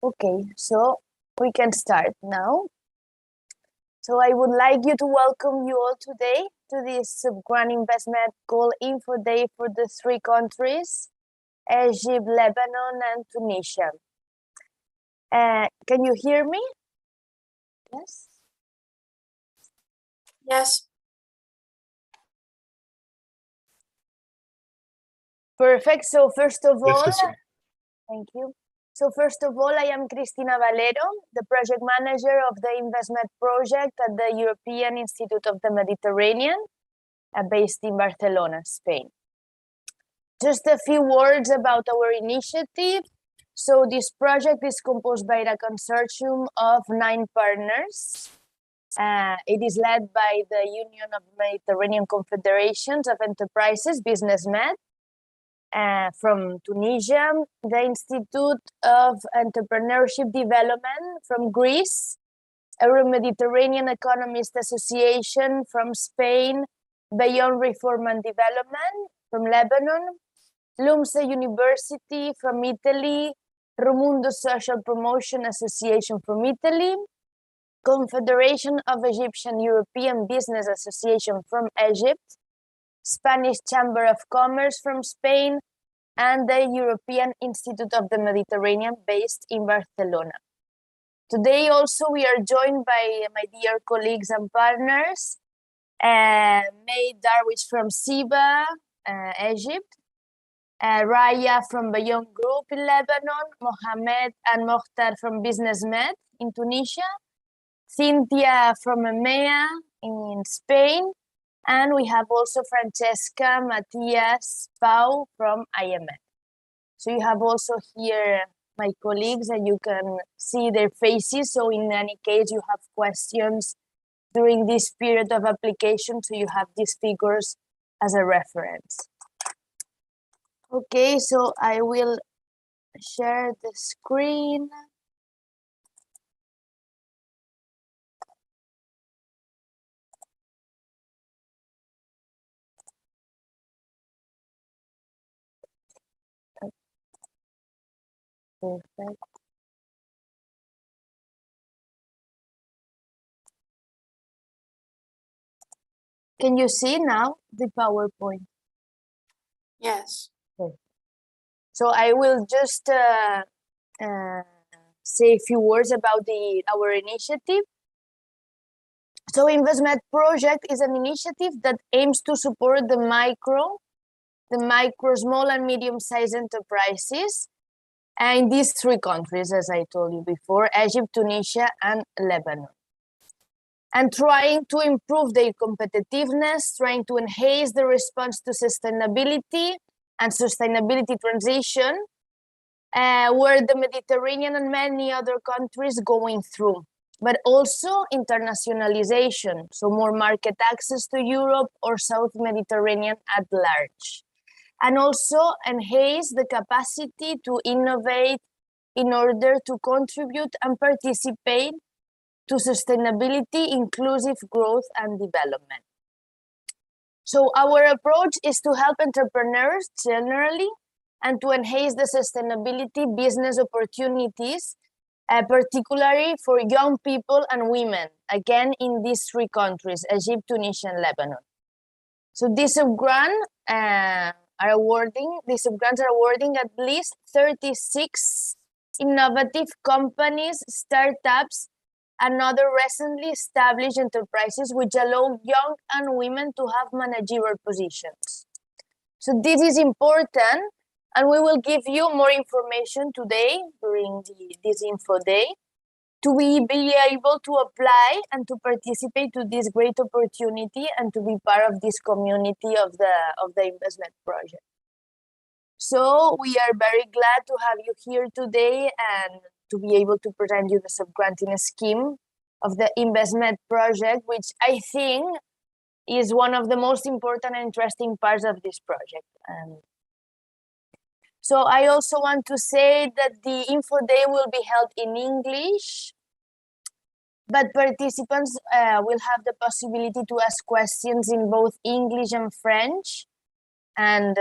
Okay, so we can start now. So I would like you to welcome you all today to this Grand Investment Call Info Day for the three countries, Egypt, Lebanon, and Tunisia. Can you hear me? Yes? Yes. Perfect. So first of all, Yes. thank you. So first of all, I am Cristina Valero, the project manager of the Investmed Project at the European Institute of the Mediterranean, based in Barcelona, Spain. Just a few words about our initiative. So this project is composed by a consortium of 9 partners. It is led by the Union of Mediterranean Confederations of Enterprises, BUSINESSMED, from Tunisia, the Institute of Entrepreneurship Development from Greece, Euro-Mediterranean Economist Association from Spain, Beyond Reform and Development from Lebanon, Lumsa University from Italy, Rumundo Social Promotion Association from Italy, Confederation of Egyptian European Business Association from Egypt, Spanish Chamber of Commerce from Spain, and the European Institute of the Mediterranean based in Barcelona. Today also we are joined by my dear colleagues and partners, May Darwish from SIBA, Egypt, Raya from Beyond Group in Lebanon, Mohamed and Mokhtar from BUSINESSMED in Tunisia, Cynthia from EMEA in Spain, and we have also Francesca, Matthias, Pau from IEMed. So you have also here my colleagues and you can see their faces. So in any case, you have questions during this period of application, so you have these figures as a reference. Okay, so I will share the screen. Perfect. Can you see now the PowerPoint? Yes. Okay. So I will just say a few words about our initiative. So Investmed Project is an initiative that aims to support the micro, small and medium-sized enterprises in these 3 countries, as I told you before, Egypt, Tunisia, and Lebanon. And trying to improve their competitiveness, trying to enhance the response to sustainability and sustainability transition, where the Mediterranean and many other countries going through, but also internationalization, so more market access to Europe or South Mediterranean at large. And also enhance the capacity to innovate in order to contribute and participate to sustainability, inclusive growth and development. So our approach is to help entrepreneurs generally and to enhance the sustainability business opportunities, particularly for young people and women, again in these 3 countries, Egypt, Tunisia, and Lebanon. So these grants are awarding at least 36 innovative companies, startups, and other recently established enterprises which allow young and women to have managerial positions. So this is important, and we will give you more information today during this info day to be able to apply and to participate to this great opportunity and to be part of this community of the Investmed Project. So we are very glad to have you here today and to be able to present you the sub-granting scheme of the Investmed Project, which I think is one of the most important and interesting parts of this project. So I also want to say that the info day will be held in English, but participants will have the possibility to ask questions in both English and French. And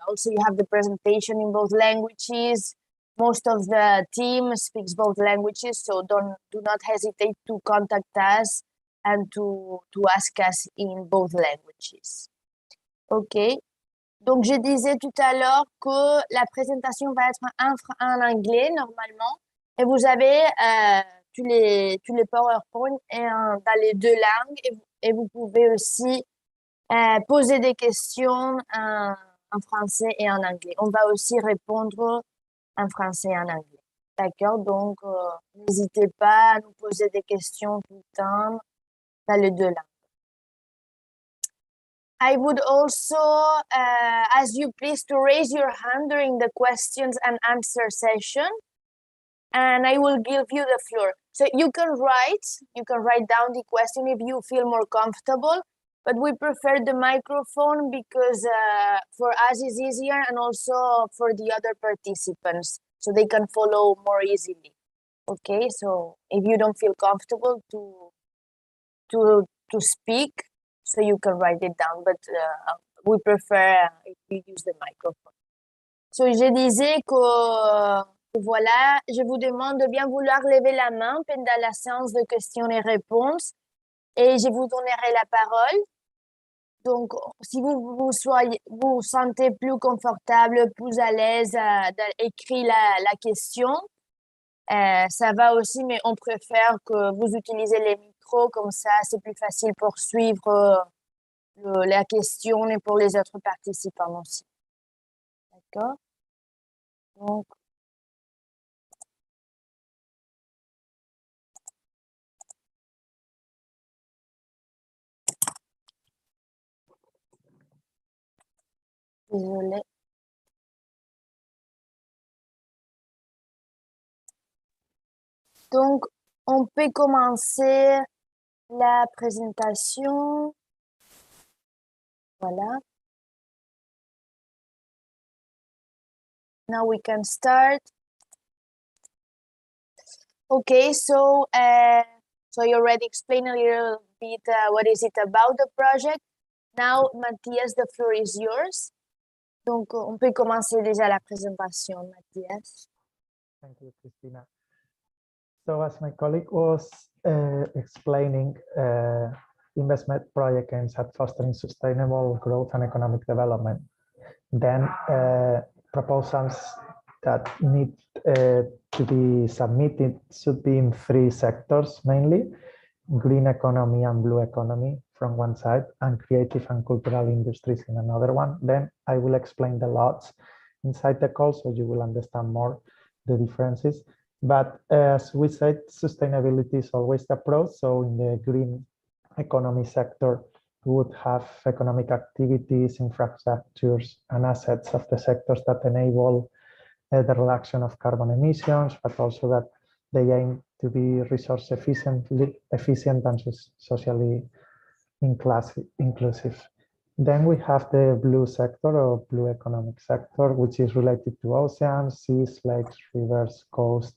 also you have the presentation in both languages, most of the team speaks both languages, so do not hesitate to contact us and to ask us in both languages. OK. Donc, je disais tout à l'heure que la présentation va être en anglais normalement. Et vous avez tous les PowerPoint dans les deux langues. Et vous pouvez aussi poser des questions en français et en anglais. On va aussi répondre en français et en anglais. D'accord? Donc, n'hésitez pas à nous poser des questions tout le temps dans les deux langues. I would also ask you please to raise your hand during the questions and answer session, and I will give you the floor. So you can write down the question if you feel more comfortable, but we prefer the microphone because for us it's easier and also for the other participants, so they can follow more easily. Okay, so if you don't feel comfortable to speak, so you can write it down, but we prefer if you use the microphone. So, je disais que voilà, je vous demande de bien vouloir lever la main pendant la séance de questions et réponses et je vous donnerai la parole. Donc, si vous sentez plus confortable, plus à l'aise d'écrire la question, ça va aussi, mais on préfère que vous utilisez les micros, comme ça c'est plus facile pour suivre la question et pour les autres participants aussi. D'accord? Donc, désolée. Donc, on peut commencer la présentation. Voilà. Now we can start. Okay, so you already explained a little bit what is it about the project. Now, Matthias, the floor is yours. Donc, on peut commencer déjà la présentation, Matthias. Thank you, Christina. So as my colleague was explaining, Investmed Project aims at fostering sustainable growth and economic development. Then proposals that need to be submitted should be in three sectors mainly: green economy and blue economy from one side, and creative and cultural industries in another one. Then I will explain the lots inside the call so you will understand more the differences. But as we said, sustainability is always the approach. So in the green economy sector, we would have economic activities, infrastructures, and assets of the sectors that enable the reduction of carbon emissions, but also that they aim to be resource efficient and socially inclusive. Then we have the blue sector or blue economic sector, which is related to oceans, seas, lakes, rivers, coasts.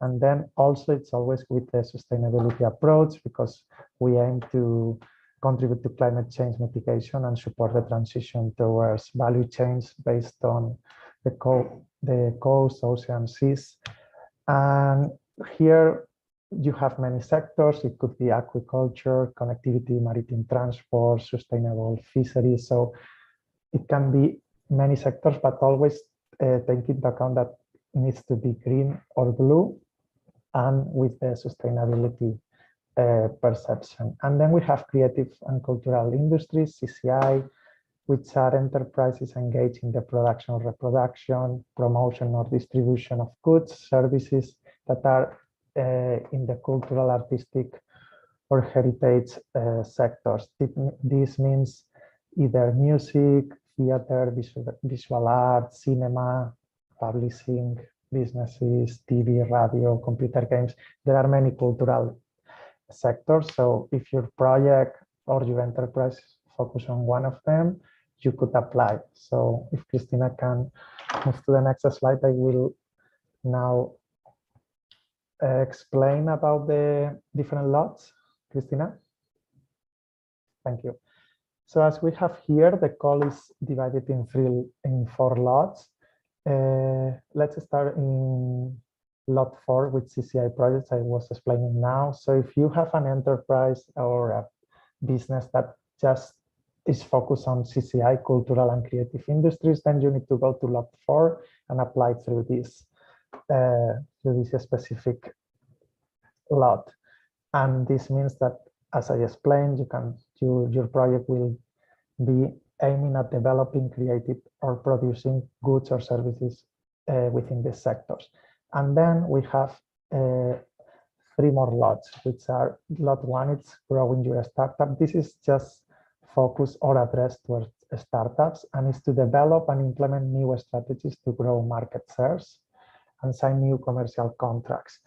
And then also it's always with the sustainability approach, because we aim to contribute to climate change mitigation and support the transition towards value chains based on the coast, ocean, seas. And here you have many sectors. It could be agriculture, connectivity, maritime transport, sustainable fisheries. So it can be many sectors, but always take into account that it needs to be green or blue, and with the sustainability perception. And then we have creative and cultural industries, CCI, which are enterprises engaged in the production or reproduction, promotion or distribution of goods, services that are in the cultural, artistic, or heritage sectors. This means either music, theater, visual art, cinema, publishing, businesses, TV, radio, computer games. There are many cultural sectors. So if your project or your enterprise focus on one of them, you could apply. So if Christina can move to the next slide, I will now explain about the different lots. Christina? Thank you. So as we have here, the call is divided in four lots. let's start in lot 4 with CCI projects I was explaining now. So if you have an enterprise or a business that just is focused on CCI, cultural and creative industries, then you need to go to lot 4 and apply through this specific lot. And this means that, as I explained, your project will be aiming at developing, creating, or producing goods or services within these sectors. And then we have 3 more lots, which are lot 1, it's growing your startup. This is just focused or addressed towards startups, and is to develop and implement new strategies to grow market shares and sign new commercial contracts.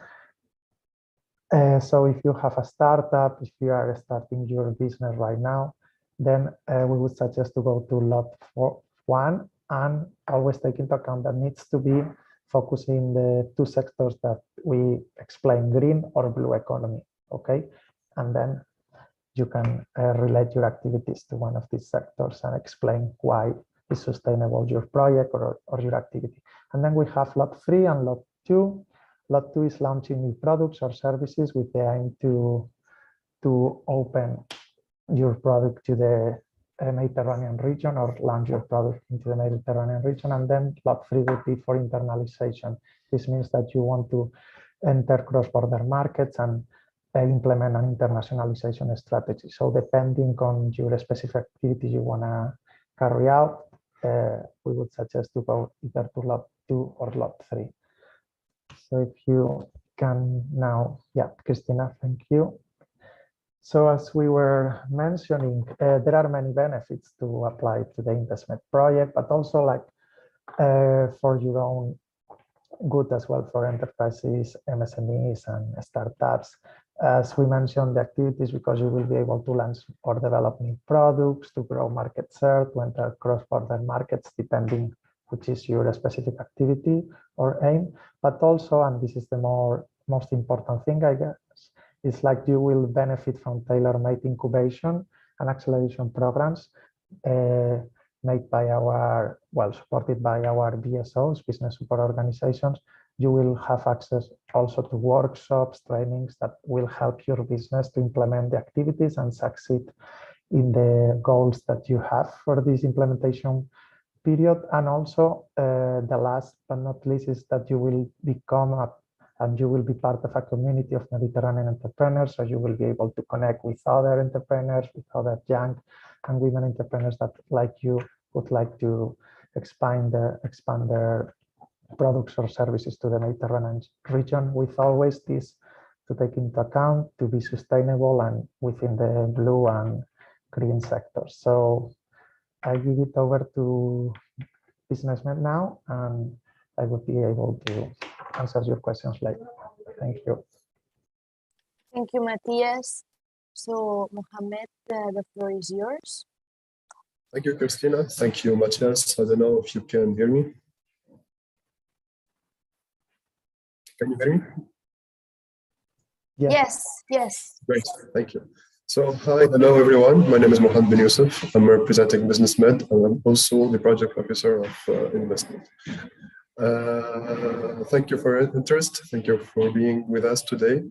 So if you have a startup, if you are starting your business right now, then we would suggest to go to lot 1 and always take into account that needs to be focusing the 2 sectors that we explain, green or blue economy, okay? And then you can relate your activities to one of these sectors and explain why is sustainable your project or your activity. And then we have lot 3 and lot 2. Lot 2 is launching new products or services with the aim to open your product to the Mediterranean region or launch your product into the Mediterranean region. And then lot 3 would be for internationalization. This means that you want to enter cross-border markets and implement an internationalization strategy. So depending on your specific activity you want to carry out, we would suggest to go either to lot 2 or lot 3. So if you can now, yeah, Christina, thank you. So as we were mentioning, there are many benefits to apply to the Investmed project, but also like for your own good as well for enterprises, MSMEs and startups. As we mentioned, the activities, because you will be able to launch or develop new products, to grow market share, to enter cross-border markets, depending which is your specific activity or aim. But also, and this is the most important thing, I guess, it's like you will benefit from tailor-made incubation and acceleration programs made by our, well, supported by our BSOs, business support organizations. You will have access also to workshops, trainings that will help your business to implement the activities and succeed in the goals that you have for this implementation period. And also the last but not least is that you will become and you will be part of a community of Mediterranean entrepreneurs. So you will be able to connect with other entrepreneurs, with other young and women entrepreneurs that, like you, would like to expand their products or services to the Mediterranean region, with always this to take into account to be sustainable and within the blue and green sectors. So I give it over to BUSINESSMED now, and I will be able to answer your questions later. Thank you. Thank you, Matthias. So, Mohammed, the floor is yours. Thank you, Christina. Thank you, Matthias. I don't know if you can hear me. Can you hear me? Yeah. Yes, yes. Great, thank you. So, hi, hello everyone. My name is Mohammed bin Youssef. I'm representing BUSINESSMED, and I'm also the project officer of Investmed. Thank you for your interest. Thank you for being with us today.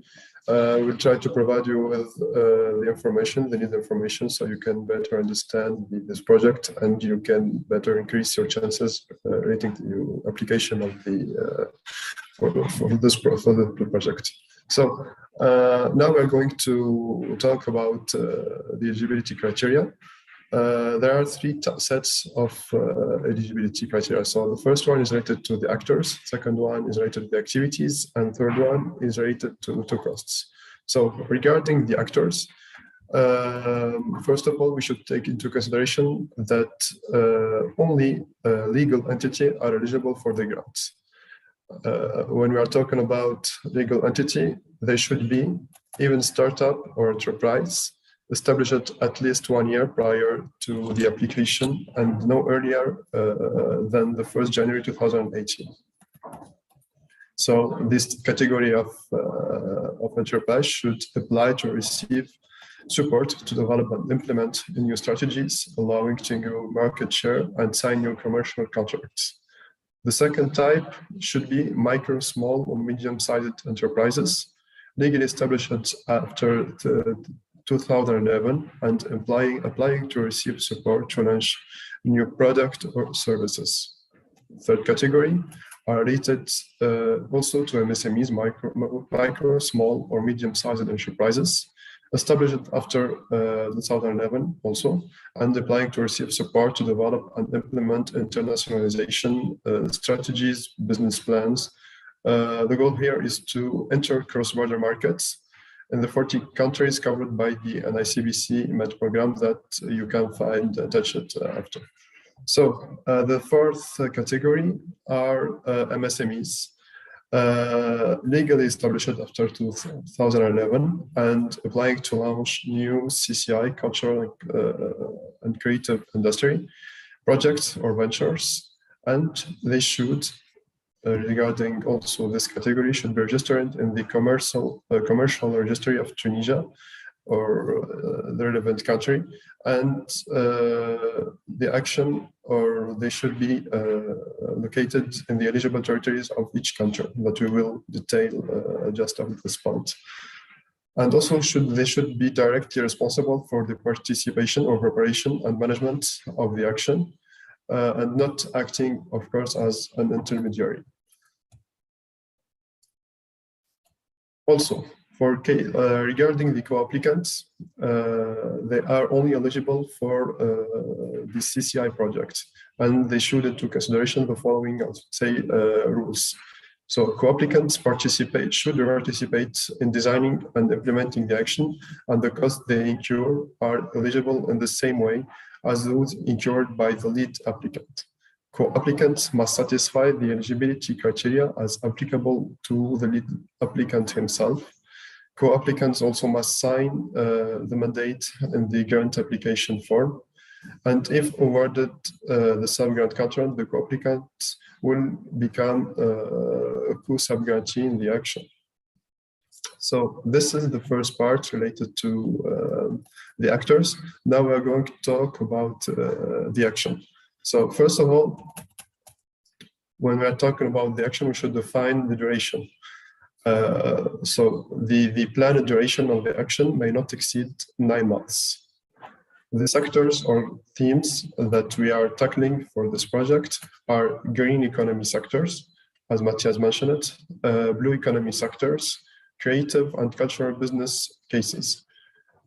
We'll try to provide you with the information, the needed information, so you can better understand this project and you can better increase your chances relating to your application of the for the project. So now we're going to talk about the eligibility criteria. There are 3 sets of eligibility criteria. So the first one is related to the actors, second one is related to the activities, and third one is related to costs. So regarding the actors, first of all, we should take into consideration that only legal entities are eligible for the grants. When we are talking about legal entity, they should be even startup or enterprise, established at least 1 year prior to the application and no earlier than the 1st January 2018. So this category of enterprise should apply to receive support to develop and implement new strategies, allowing to grow market share and sign new commercial contracts. The second type should be micro, small, or medium-sized enterprises, legally established after 2011 and applying to receive support to launch new product or services. Third category are related also to MSMEs, micro, small, or medium-sized enterprises, established after 2011 also, and applying to receive support to develop and implement internationalization strategies, business plans. The goal here is to enter cross-border markets in the 40 countries covered by the ICBC-MED program that you can find attached after. So the fourth category are MSMEs, legally established after 2011 and applying to launch new CCI, cultural and creative industry projects or ventures, and they should, regarding also this category, should be registered in the commercial registry of Tunisia or the relevant country, and the action, or they should be located in the eligible territories of each country that we will detail just after this point. And also they should be directly responsible for the participation or preparation and management of the action, and not acting, of course, as an intermediary. Also, regarding the co-applicants, they are only eligible for the CCI project, and they should into consideration the following, rules. So co-applicants should participate in designing and implementing the action, and the costs they incur are eligible in the same way as those incurred by the lead applicant. Co-applicants must satisfy the eligibility criteria as applicable to the lead applicant himself. Co-applicants also must sign the mandate in the grant application form. And if awarded the sub-grant contract, the co-applicant will become a co-sub-grantee in the action. So this is the first part related to the actors. Now we're going to talk about the action. So first of all, when we're talking about the action, we should define the duration. So the planned duration of the action may not exceed 9 months. The sectors or themes that we are tackling for this project are green economy sectors, as Matthias mentioned, blue economy sectors, creative and cultural business cases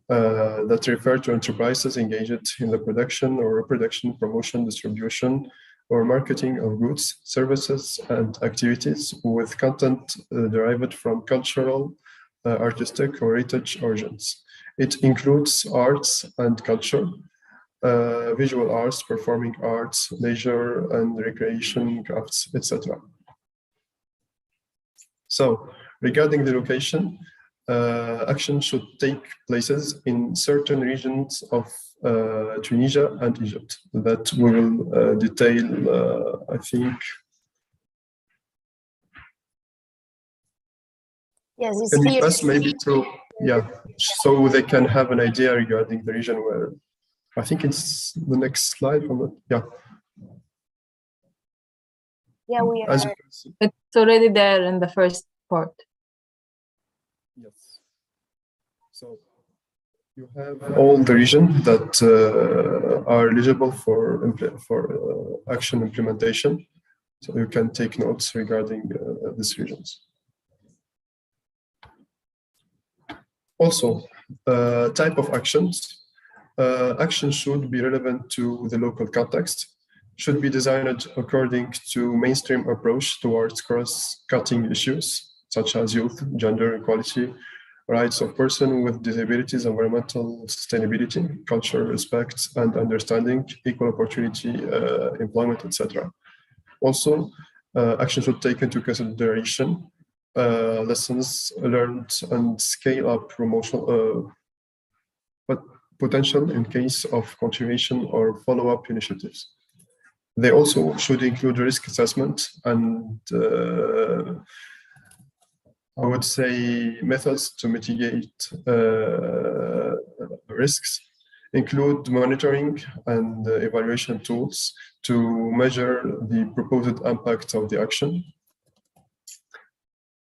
that refer to enterprises engaged in the production or reproduction, promotion, distribution, or marketing of goods, services, and activities with content derived from cultural, artistic, or heritage origins. It includes arts and culture, visual arts, performing arts, leisure and recreation, crafts, etc. So, regarding the location, action should take places in certain regions of Tunisia and Egypt that we will detail, I think. Yes, it's Can we here. pass maybe to, yeah, so they can have an idea regarding the region where, I think it's the next slide from the, yeah. Yeah, we As are. you can see. It's already there in the first part. Yes. So you have all the regions that are eligible for action implementation. So you can take notes regarding these regions. Also, type of actions. Actions should be relevant to the local context, should be designed according to mainstream approach towards cross-cutting issues, such as youth, gender equality, rights of persons with disabilities, environmental sustainability, cultural respect and understanding, equal opportunity, employment, etc. Also, action should take into consideration lessons learned and scale up promotional potential in case of continuation or follow-up initiatives. They also should include risk assessment and I would say methods to mitigate risks, include monitoring and evaluation tools to measure the proposed impact of the action.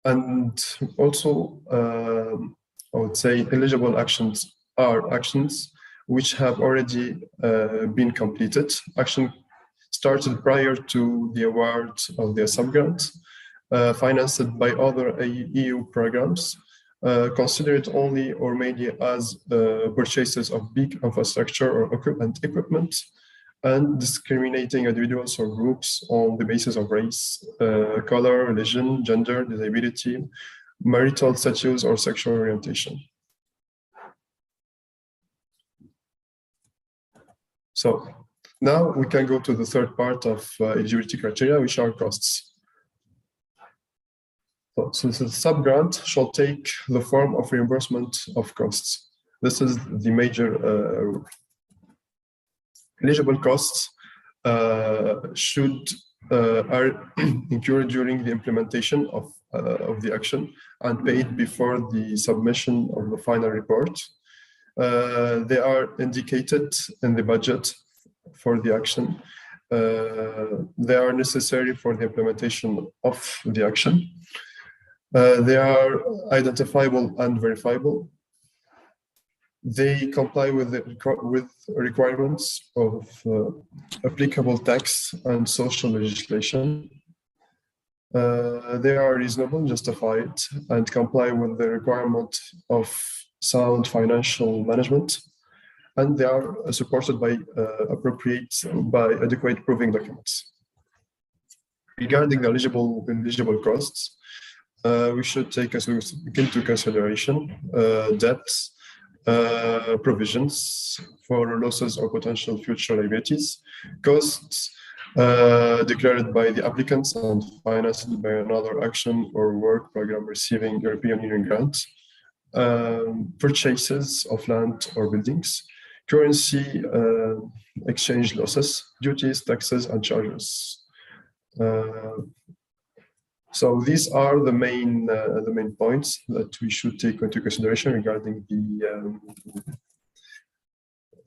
And also, I would say eligible actions are actions which have already been completed. Action started prior to the award of the subgrant, financed by other EU programs, considered only or mainly as purchases of big infrastructure or equipment, and discriminating individuals or groups on the basis of race, color, religion, gender, disability, marital status, or sexual orientation. So now we can go to the third part of eligibility criteria, which are costs. So the subgrant shall take the form of reimbursement of costs. This is the major rule. Eligible costs are incurred during the implementation of the action and paid before the submission of the final report. They are indicated in the budget for the action. They are necessary for the implementation of the action. They are identifiable and verifiable. They comply with the requirements of applicable tax and social legislation. They are reasonable, justified, and comply with the requirement of sound financial management, and they are supported by adequate proving documents. Regarding the eligible costs, we should take into consideration debts, provisions for losses or potential future liabilities, costs declared by the applicants and financed by another action or work program receiving European Union grants, purchases of land or buildings, currency exchange losses, duties, taxes, and charges. So these are the main points that we should take into consideration regarding the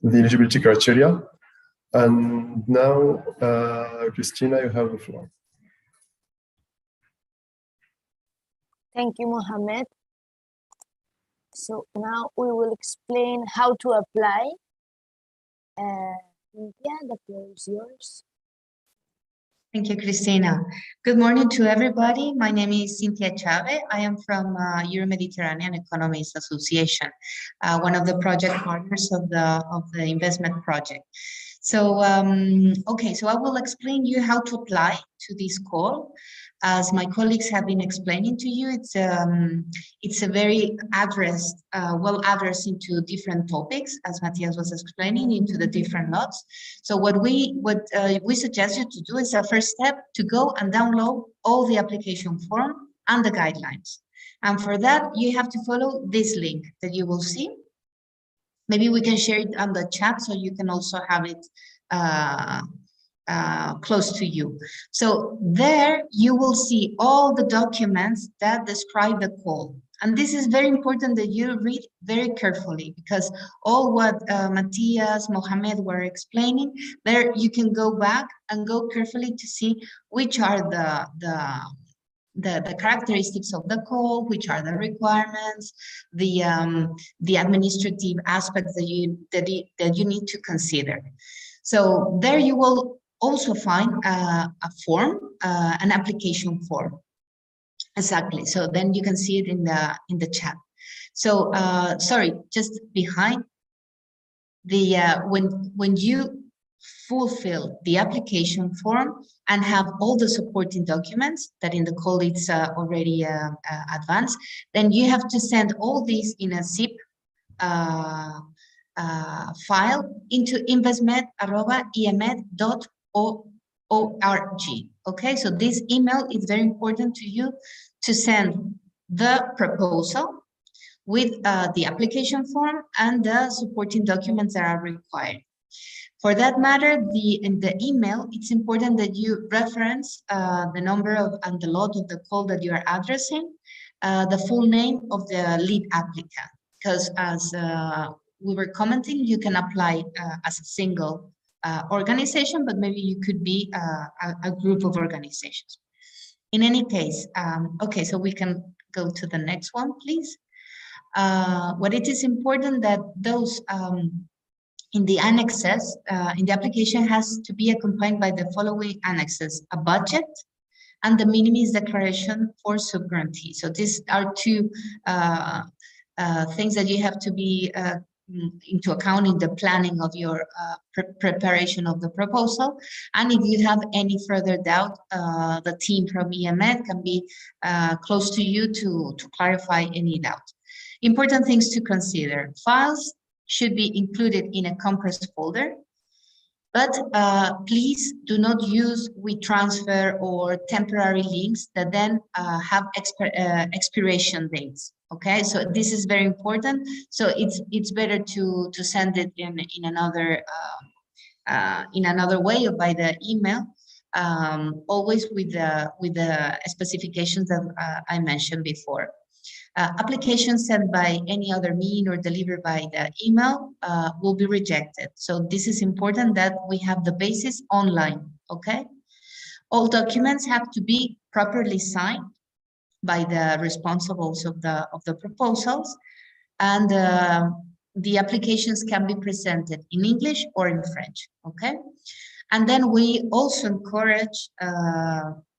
eligibility criteria. And now, Christina, you have the floor. Thank you, Mohammed. So now we will explain how to apply. Cynthia, the floor is yours. Thank you, Christina. Good morning to everybody. My name is Cynthia Chave. I am from Euro-Mediterranean Economies Association, one of the project partners of the Investmed Project. So, okay, so I will explain you how to apply to this call. As my colleagues have been explaining to you, it's a very addressed, well addressed into different topics, as Matthias was explaining, into the different lots. So what we suggest you to do is a first step to go and download all the application form and the guidelines. And for that, you have to follow this link that you will see. Maybe we can share it on the chat so you can also have it close to you. So there you will see all the documents that describe the call. And this is very important that you read very carefully, because all what Matthias, Mohammed were explaining, there you can go back and go carefully to see which are the characteristics of the call, which are the requirements, the administrative aspects that you need to consider. So there you will also find a form, an application form. Exactly. So then you can see it in the chat. So sorry, just behind the when you fulfill the application form and have all the supporting documents that in the call it's already advanced, then you have to send all these in a zip file into investmed@iemed.org. Okay, so this email is very important to you to send the proposal with the application form and the supporting documents that are required. For that matter, in the email, it's important that you reference the number of and the lot of the call that you are addressing, the full name of the lead applicant, because as we were commenting, you can apply as a single organization, but maybe you could be a group of organizations. In any case, okay, so we can go to the next one, please. What it is important that those in the annexes, in the application has to be accompanied by the following annexes: a budget and the minimis declaration for subgrantee. So these are two things that you have to be into account in the planning of your preparation of the proposal. And if you have any further doubt, the team from IEMed can be close to you to clarify any doubt. Important things to consider: files should be included in a compressed folder, but please do not use WeTransfer or temporary links that then have expiration dates. Okay, so this is very important. So it's better to send it in another way or by the email, always with the specifications that I mentioned before. Applications sent by any other mean or delivered by the email will be rejected. So this is important that we have the basis online, okay? All documents have to be properly signed by the responsibles of the proposals, and the applications can be presented in English or in French, okay? And then we also encourage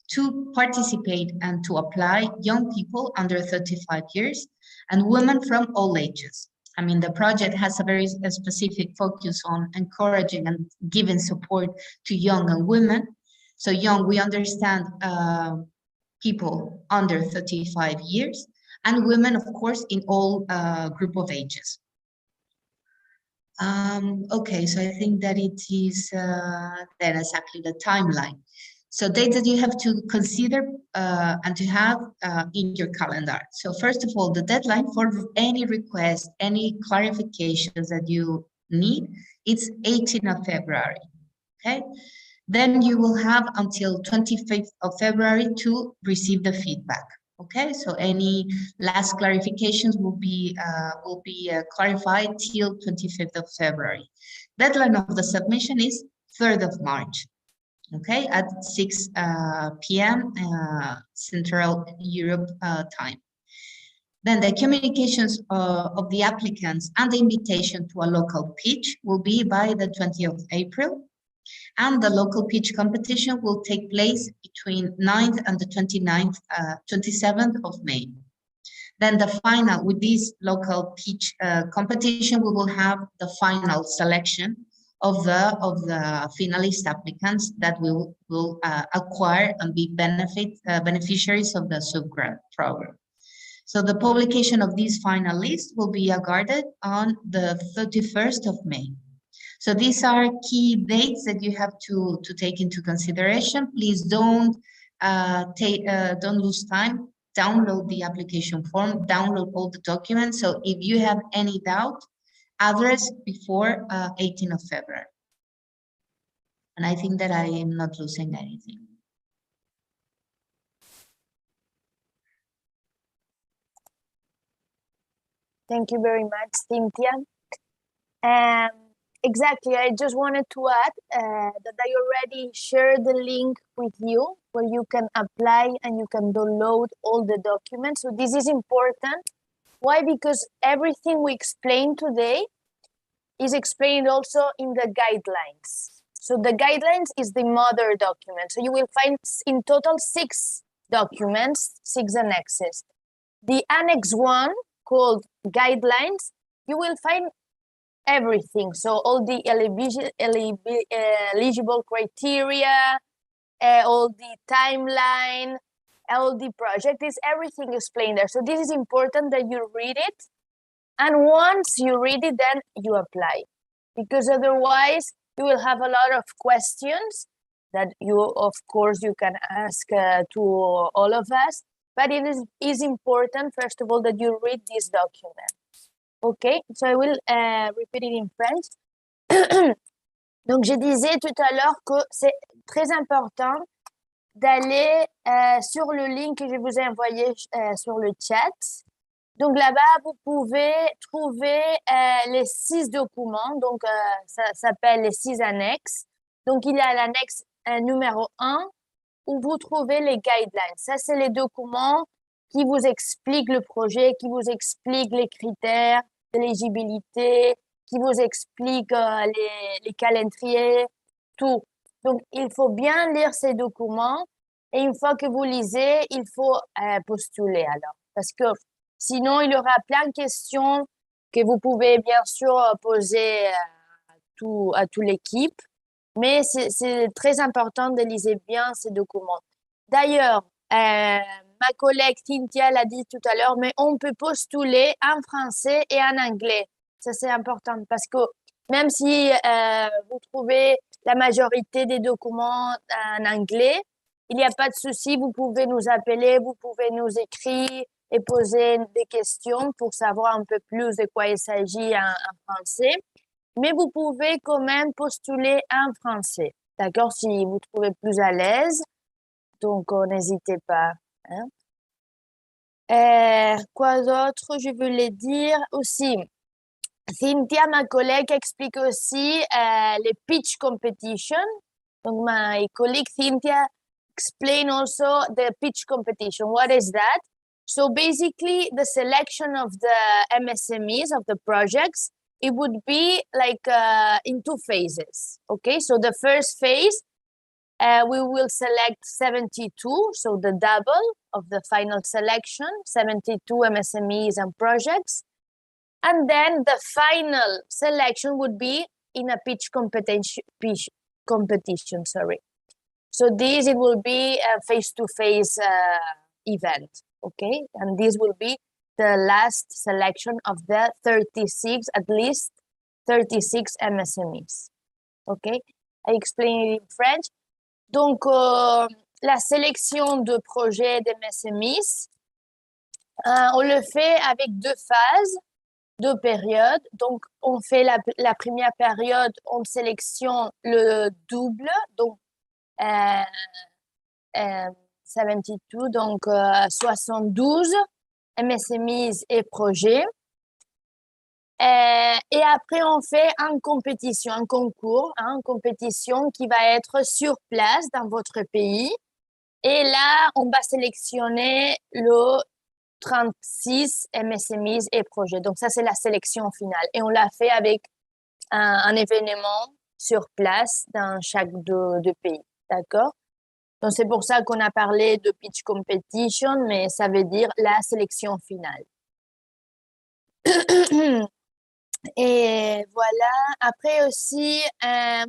to participate and to apply young people under 35 years and women from all ages. I mean, the project has a very specific focus on encouraging and giving support to young and women. So young, we understand people under 35 years, and women, of course, in all group of ages. Okay, so I think that it is then exactly the timeline. So dates that you have to consider and to have in your calendar. So first of all, the deadline for any request, any clarifications that you need, it's 18th of February, okay? Then you will have until 25th of February to receive the feedback, okay? So any last clarifications will be clarified till 25th of February. Deadline of the submission is 3rd of March. Okay, at 6 p.m. Central Europe time. Then the communications of the applicants and the invitation to a local pitch will be by the 20th of April. And the local pitch competition will take place between 9th and the 27th of May. Then the final, with this local pitch competition, we will have the final selection of the finalist applicants that will acquire and be beneficiaries of the subgrant program. So the publication of these finalists will be guarded on the 31st of May. So these are key dates that you have to take into consideration. Please don't lose time. Download the application form, download all the documents. So if you have any doubt, address before 18th of February. And I think that I am not losing anything. Thank you very much, Cynthia. Exactly, I just wanted to add that I already shared the link with you where you can apply and you can download all the documents. So this is important. Why? Because everything we explained today is explained also in the guidelines. So the guidelines is the mother document. So you will find in total 6 documents, 6 annexes. The annex 1 called guidelines, you will find everything. So all the eligible criteria, all the timeline, all the project, is everything explained there. So this is important that you read it. And once you read it, then you apply. Because otherwise you will have a lot of questions that you, of course, you can ask to all of us. But it is important, first of all, that you read this document. Okay, so I will repeat it in French. Donc, je disais tout à l'heure que c'est très important d'aller sur le link que je vous ai envoyé sur le chat Donc là-bas, vous pouvez trouver les 6 documents. Donc, ça s'appelle les 6 annexes. Donc, il y a l'annexe numéro 1 où vous trouvez les guidelines. Ça, c'est les documents qui vous expliquent le projet, qui vous expliquent les critères d'éligibilité, qui vous expliquent les calendriers, tout. Donc, il faut bien lire ces documents. Et une fois que vous lisez, il faut postuler alors. Parce que sinon, il y aura plein de questions que vous pouvez bien sûr poser à toute l'équipe. Mais c'est très important de lire bien ces documents. D'ailleurs, ma collègue Cynthia l'a dit tout à l'heure, mais on peut postuler en français et en anglais. Ça, c'est important parce que même si vous trouvez la majorité des documents en anglais, il n'y a pas de souci, vous pouvez nous appeler, vous pouvez nous écrire et poser des questions pour savoir un peu plus de quoi il s'agit en français. Mais vous pouvez quand même postuler en français, d'accord, si vous trouvez plus à l'aise. Donc, n'hésitez pas. Hein. Quoi d'autre, je voulais dire aussi. Cynthia, ma collègue, explique aussi les pitch competition. Donc, my colleague Cynthia explain also the pitch competition. What is that? So basically, the selection of the MSMEs of the projects, it would be like in 2 phases. Okay, so the first phase, we will select 72, so the double of the final selection, 72 MSMEs and projects. And then the final selection would be in a pitch competition, sorry. So this, it will be a face-to-face event, okay? And this will be the last selection of the 36, at least 36 MSMEs, okay? I explain it in French. Donc, la sélection de projets d'MSMEs, on le fait avec 2 phases, 2 périodes. Donc, on fait la première période, on sélectionne le double, donc 72, donc 72 MSMEs et projets. Et après, on fait une compétition, un concours, une compétition qui va être sur place dans votre pays. Et là, on va sélectionner le 36 MSMEs et projets. Donc, ça, c'est la sélection finale. Et on l'a fait avec un événement sur place dans chaque deux pays. D'accord? Donc, c'est pour ça qu'on a parlé de pitch competition, mais ça veut dire la sélection finale. Et voilà. Après aussi,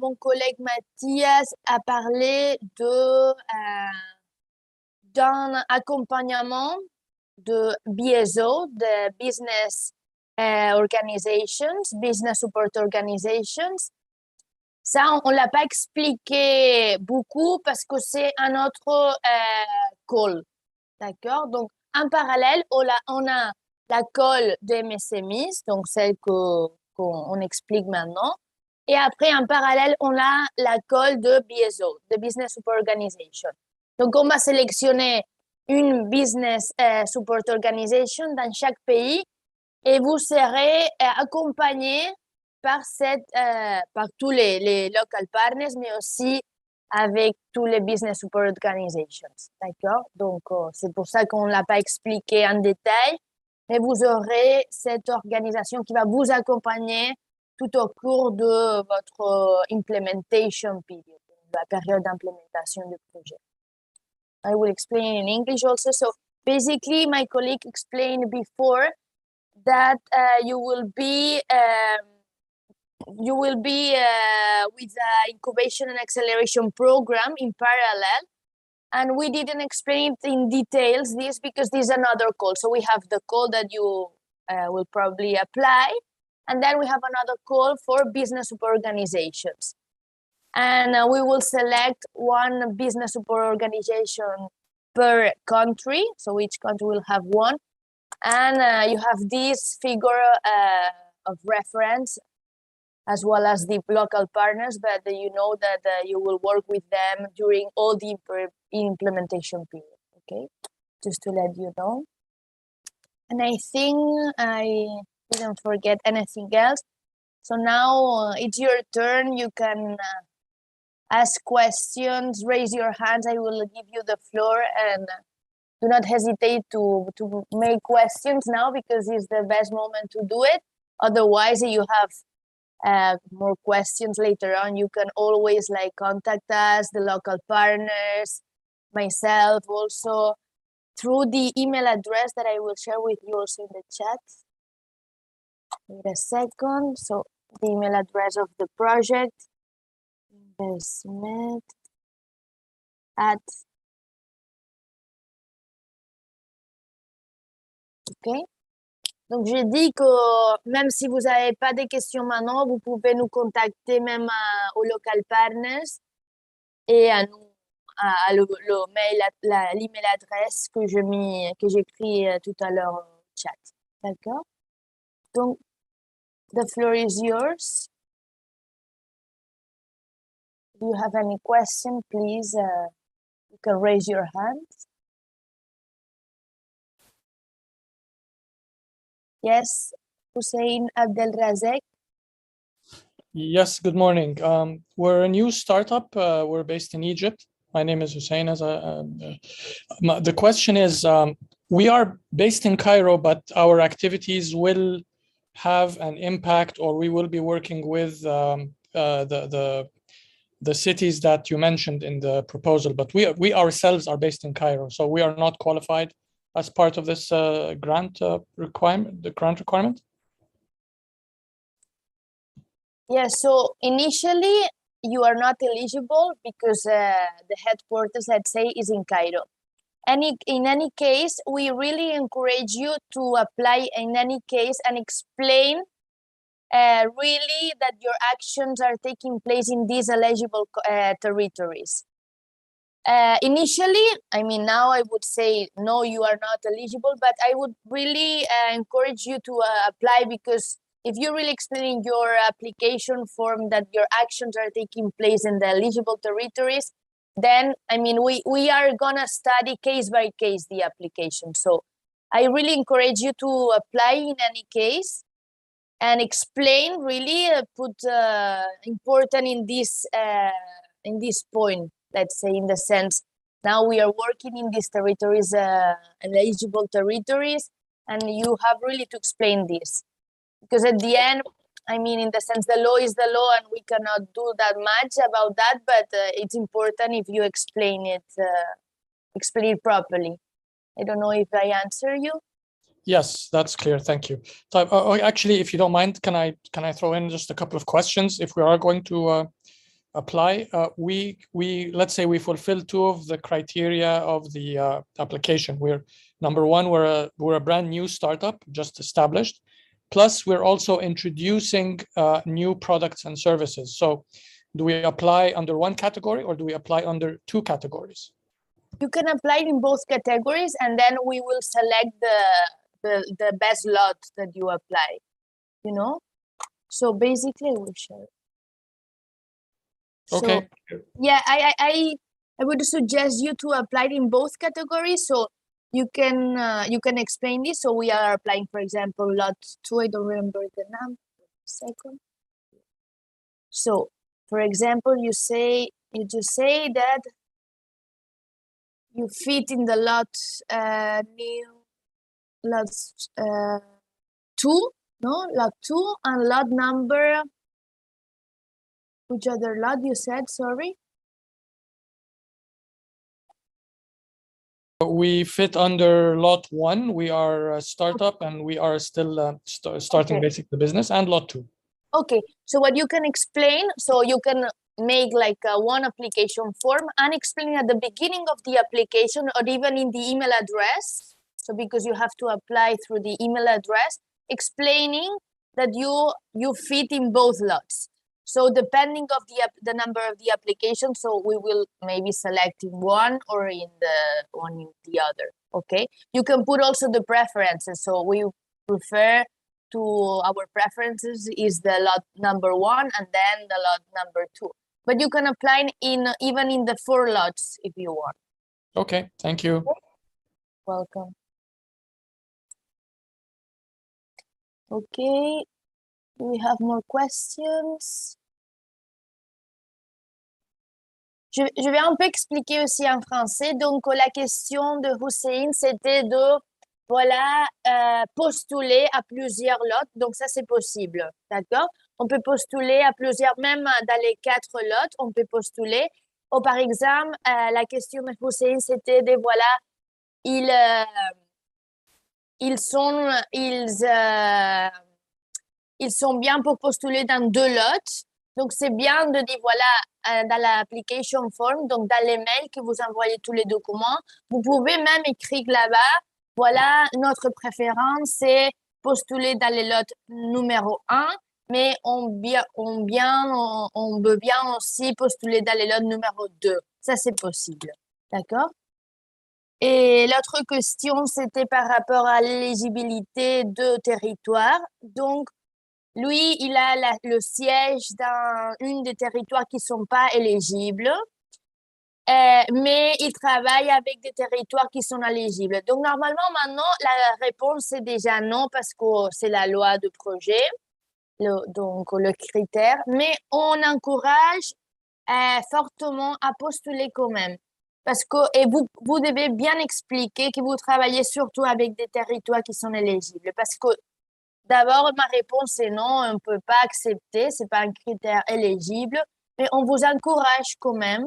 mon collègue Mathias a parlé d'un accompagnement de BSO, de Business Organizations, Business Support Organizations. Ça, on ne l'a pas expliqué beaucoup parce que c'est un autre call. D'accord? Donc, en parallèle, on a la call de MSMEs, donc celle qu'on explique maintenant. Et après, en parallèle, on a la call de BSO, de Business Support Organization. Donc, on va sélectionner une Business Support Organization dans chaque pays et vous serez accompagné par tous les local partners, mais aussi avec tous les Business Support Organizations. D'accord? Donc, c'est pour ça qu'on ne l'a pas expliqué en détail, mais vous aurez cette organisation qui va vous accompagner tout au cours de votre implementation period, la période d'implémentation du projet. I will explain in English also. So basically, my colleague explained before that you will be with the incubation and acceleration program in parallel. And we didn't explain it in details this because this is another call. So we have the call that you will probably apply. And then we have another call for business support organizations. And we will select one business support organization per country. So each country will have one. And you have this figure of reference as well as the local partners, but you know that you will work with them during all the implementation period, okay? Just to let you know. And I think I didn't forget anything else. So now it's your turn. You can ask questions, raise your hands. I will give you the floor, and do not hesitate to make questions now, because it's the best moment to do it. Otherwise, you have more questions later on. You can always contact us, the local partners, myself also, through the email address that I will share with you also in the chat. Wait a second. So the email address of the project, Investmed at, ok. Donc j'ai dit que même si vous n'avez pas de questions maintenant, vous pouvez nous contacter même au local partners et à nous le mail, l'email adresse que j'ai écrit tout à l'heure au chat. D'accord? Donc, the floor is yours. If you have any question, please, you can raise your hand. Yes, Hussein Abdelrazek. Yes, good morning. We're a new startup. We're based in Egypt. My name is Hussein. The question is, we are based in Cairo, but our activities will have an impact, or we will be working with the cities that you mentioned in the proposal. But we ourselves are based in Cairo, so we are not qualified as part of this grant requirement, the grant requirement. Yes, so initially you are not eligible because the headquarters, let's say, is in Cairo. In any case, we really encourage you to apply in any case and explain really that your actions are taking place in these eligible territories. Initially, I mean, now I would say, no, you are not eligible, but I would really encourage you to apply, because if you really explain in your application form that your actions are taking place in the eligible territories, then, I mean, we are gonna study case by case the application. So I really encourage you to apply in any case and explain, really put important in this point, let's say, in the sense, now we are working in these territories, eligible territories, and you have really to explain this. Because at the end, I mean, in the sense, the law is the law and we cannot do that much about that, but it's important if you explain it properly. I don't know if I answer you. Yes, that's clear. Thank you. So, actually, if you don't mind, can I throw in just a couple of questions? If we are going to apply, let's say we fulfill two of the criteria of the application. Number one, we're a brand new startup, just established. Plus, we're also introducing new products and services. So do we apply under one category or do we apply under two categories? You can apply in both categories, and then we will select the best lot that you apply, you know? So basically, we share. Okay. So, yeah, I would suggest you to apply in both categories. So you can explain this. So we are applying, for example, lot 2. I don't remember the number. Second. So, for example, you just say that you fit in the lot new lots 2, no, lot 2 and lot number. Which other lot you said? Sorry. We fit under lot 1. We are a startup and we are still starting basic the business, and lot 2. Okay, so what you can explain, so you can make like one application form and explain at the beginning of the application or even in the email address. So because you have to apply through the email address, explaining that you fit in both lots. So depending of the number of the application, so we will maybe select in one or in the other. Okay, you can put also the preferences. So we prefer to our preferences is the lot number 1 and then the lot number 2. But you can apply even in the 4 lots if you want. Okay, thank you. Welcome. Okay, do we have more questions? Je vais un peu expliquer aussi en français. Donc, la question de Hussein, c'était de, voilà, postuler à plusieurs lots. Donc, ça, c'est possible, d'accord? On peut postuler à plusieurs, même dans les 4 lots, on peut postuler. Ou par exemple, la question de Hussein, c'était de, voilà, ils sont bien pour postuler dans 2 lots. Donc, c'est bien de dire, voilà, dans l'application form, donc dans les mails que vous envoyez tous les documents, vous pouvez même écrire là-bas, voilà, notre préférence, c'est postuler dans les lots numéro 1, mais on veut bien aussi postuler dans les lots numéro 2. Ça, c'est possible. D'accord? Et l'autre question, c'était par rapport à l'éligibilité de territoire. Donc, lui, il a le siège dans une des territoires qui ne sont pas éligibles, mais il travaille avec des territoires qui sont éligibles. Donc, normalement, maintenant, la réponse est déjà non parce que c'est la loi de projet, donc le critère, mais on encourage fortement à postuler quand même. Parce que, et vous devez bien expliquer que vous travaillez surtout avec des territoires qui sont éligibles. Parce que d'abord, ma réponse est non, on ne peut pas accepter, ce n'est pas un critère éligible, mais on vous encourage quand même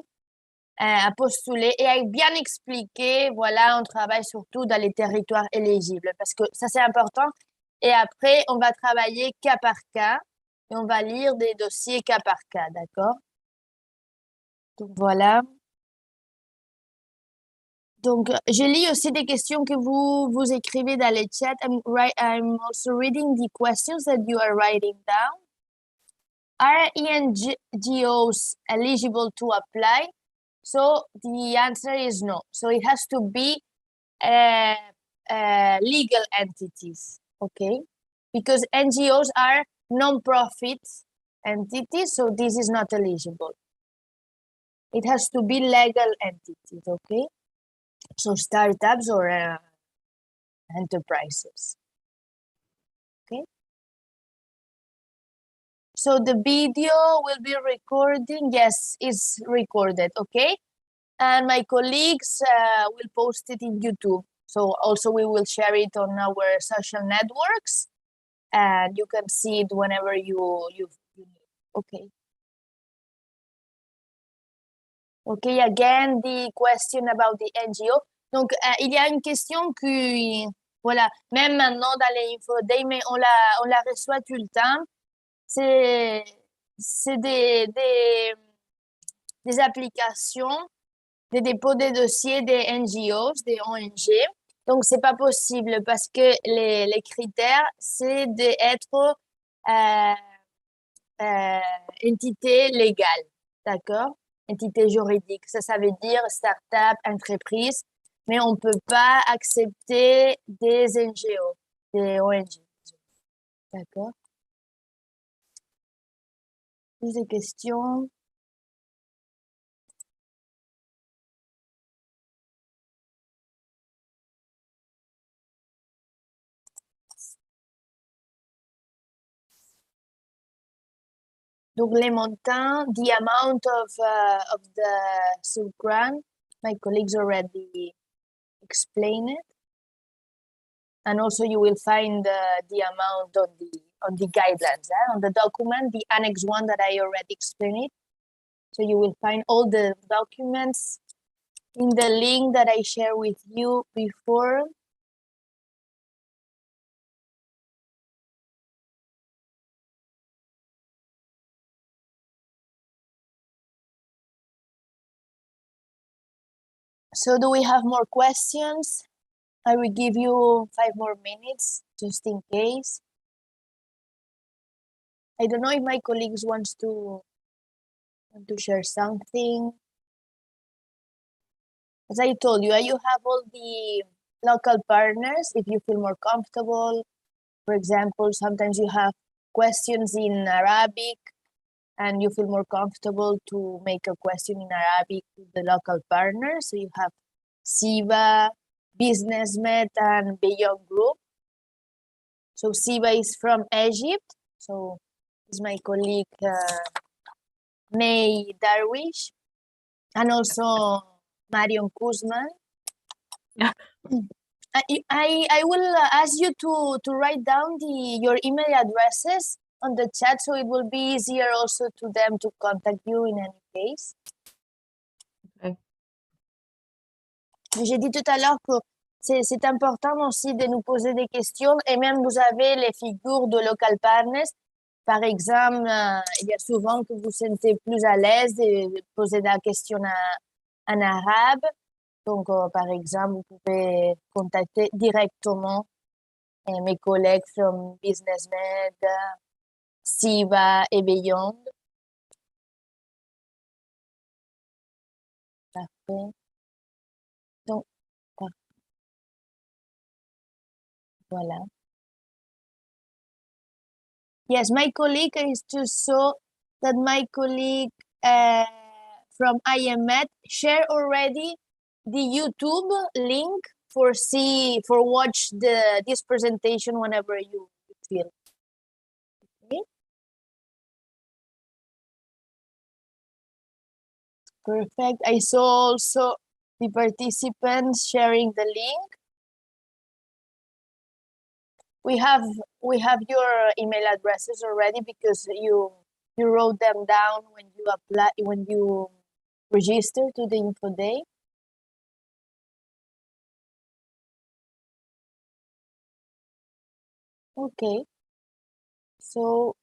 à postuler et à bien expliquer, voilà, on travaille surtout dans les territoires éligibles, parce que ça c'est important. Et après, on va travailler cas par cas et on va lire des dossiers cas par cas, d'accord? Donc voilà. Donc, je lis aussi des questions que vous écrivez dans les chats. I'm also reading the questions that you are writing down. Are NGOs eligible to apply? So the answer is no. So it has to be legal entities, okay? Because NGOs are non-profit entities, so this is not eligible. It has to be legal entities, okay? So startups or enterprises. Okay. So the video will be recording. Yes, it's recorded. Okay. And my colleagues will post it in YouTube. So also we will share it on our social networks, and you can see it whenever you need. Okay. Okay. Again, the question about the NGO. Donc, il y a une question que, voilà, même maintenant dans les infodays, mais on la reçoit tout le temps. C'est des applications, des dépôts de dossiers des NGOs, des ONG. Donc, c'est pas possible parce que les critères, c'est d'être entité légale, d'accord? Entité juridique. Ça veut dire start-up, entreprise, mais on ne peut pas accepter des NGO, des ONG. D'accord? Plus de questions? Donc, les montants, the amount of the subgrant, my colleagues already explained it. And also you will find the amount on the guidelines, on the document, the Annex 1 that I already explained it. So you will find all the documents in the link that I shared with you before. So do we have more questions? I will give you 5 more minutes just in case. I don't know if my colleagues want to share something. As I told you, you have all the local partners if you feel more comfortable. For example, sometimes you have questions in Arabic and you feel more comfortable to make a question in Arabic with the local partners. So you have SIVA, BUSINESSMED, and Beyond Group. So Siva is from Egypt. So is my colleague May Darwish, and also Marion Kuzman. Yeah. I will ask you to write down your email addresses on the chat, so it will be easier also to them to contact you in any case. Okay. J'ai dit tout à l'heure que c'est important aussi de nous poser des questions, et même vous avez les figures de local partners. Par exemple, il y a souvent que vous vous sentez plus à l'aise de poser la question en arabe. Donc, par exemple, vous pouvez contacter directement mes collègues from BUSINESSMED, Siva et Beyond. Parfait. Donc, voilà. Yes, my colleague is to show that my colleague from IEMed share already the YouTube link for watch this presentation whenever you feel. Okay. Perfect. I saw also the participants sharing the link. We have your email addresses already because you wrote them down when you register to the info day. Okay. So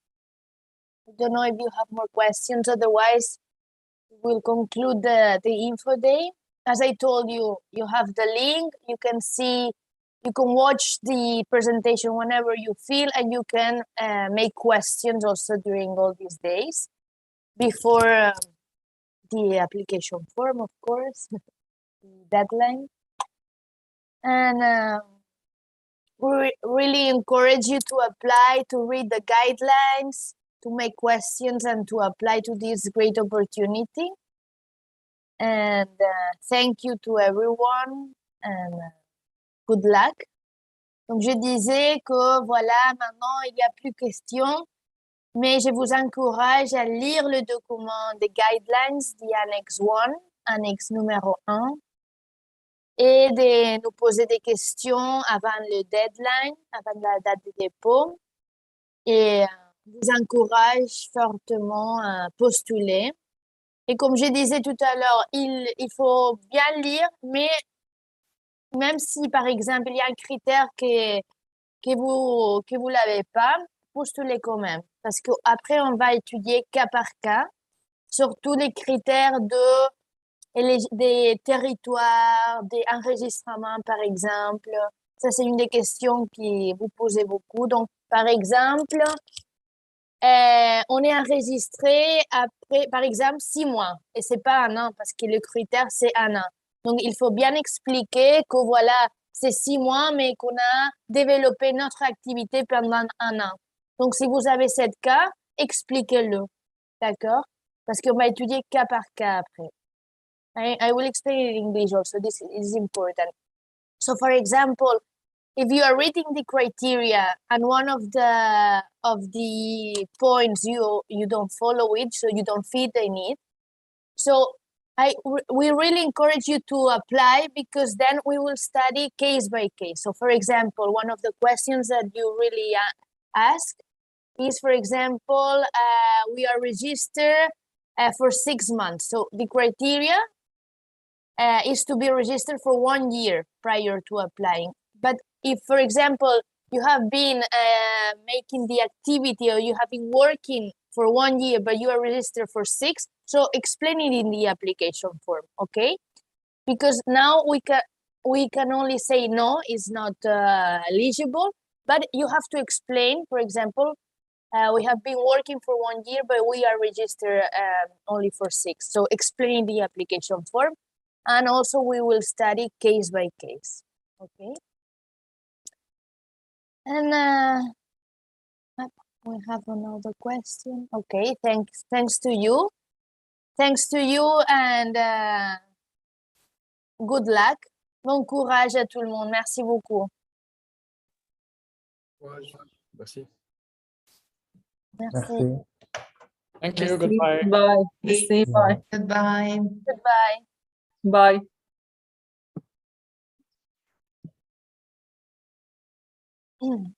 I don't know if you have more questions. Otherwise, we'll conclude the info day. As I told you, you have the link. You can watch the presentation whenever you feel, and you can make questions also during all these days before the application form, of course, the deadline. And we really encourage you to apply, to read the guidelines, to make questions, and to apply to this great opportunity. And thank you to everyone, and good luck. Donc, je disais que voilà, maintenant, il n'y a plus question, mais je vous encourage à lire le document des guidelines, the Annex 1, Annexe numéro 1, et de nous poser des questions avant le deadline, avant la date de dépôt. Et vous encourage fortement à postuler. Et comme je disais tout à l'heure, il faut bien lire, mais même si, par exemple, il y a un critère que vous l'avez pas, postulez quand même. Parce qu'après, on va étudier cas par cas, sur tous les critères des territoires, des enregistrements, par exemple. Ça, c'est une des questions qui vous posez beaucoup. Donc, par exemple, on est enregistré après, par exemple, 6 mois. Et c'est pas un an, parce que le critère, c'est un an. Donc, il faut bien expliquer que voilà, c'est 6 mois, mais qu'on a développé notre activité pendant un an. Donc, si vous avez 7 cas, expliquez-le. D'accord? Parce qu'on va étudier cas par cas après. I will explain it in English also. This is important. So, for example, if you are reading the criteria and one of the points you don't follow it, so you don't fit in it, so we really encourage you to apply, because then we will study case by case. So, for example, one of the questions that you really ask is, for example, we are registered for 6 months. So the criteria is to be registered for 1 year prior to applying. But if, for example, you have been making the activity, or you have been working for 1 year, but you are registered for 6, so explain it in the application form, okay? Because now we can only say no, it's not eligible, but you have to explain, for example, we have been working for 1 year, but we are registered only for 6. So explain the application form, and also we will study case by case, okay? And we have another question. Okay, thanks to you. Thanks to you, and good luck. Bon courage à tout le monde. Merci beaucoup. courage. Merci. Merci. Merci. Thank you. Merci. Goodbye. Bye. Merci. Bye. Goodbye. Goodbye. Bye.